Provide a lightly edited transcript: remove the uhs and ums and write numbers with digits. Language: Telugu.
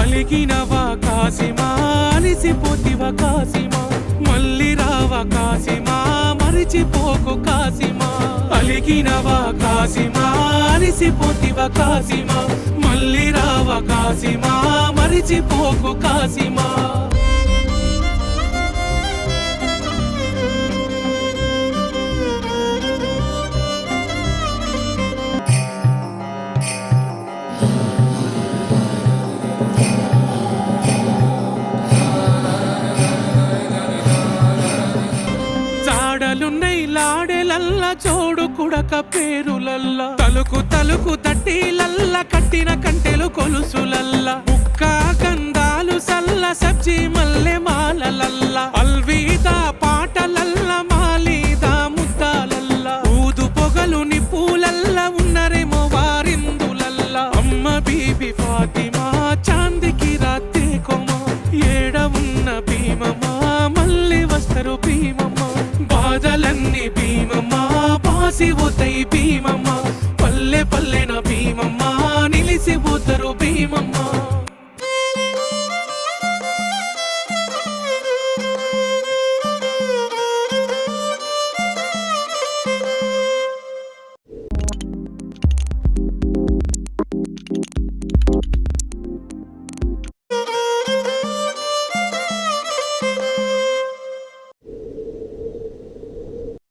అలిగినవా కాసిమా అలిసిపోతివా కాసిమా మళ్ళీ రావా కాసిమా మరిచిపోకు కాసిమా అలిగినవా కాసిమా అలిసిపోతివా కాసిమా మళ్ళీ రావా కాసిమా మరిచిపోకు కాసిమా లాడెలల్ల చోడు కుడక పేరులల్ల తలుకు తలుకు తట్టిలల్ల కట్టిన కంటెలు కొలుసులల్ల ముక్క కందాలు సల్ల సబ్జీ మల్లె మాలలల్ల అల్వీదా పాటలల్ల మాలీదా ముద్దాలల్ల ఊదు పొగలు నిప్పులల్ల ఉన్నరేమో వారిందులల్ల అమ్మ బీబీ ఫాతిమా చాందికి రాత్రి కొమా ఏడ ఉన్న భీమమ్మా మళ్ళీ వస్తారు భీమమ్మా బాధలన్నీ భీమమ్మా బాసిపోతాయి భీమమ్మా పల్లె పల్లెన భీమమ్మా నిలిసిపోతారు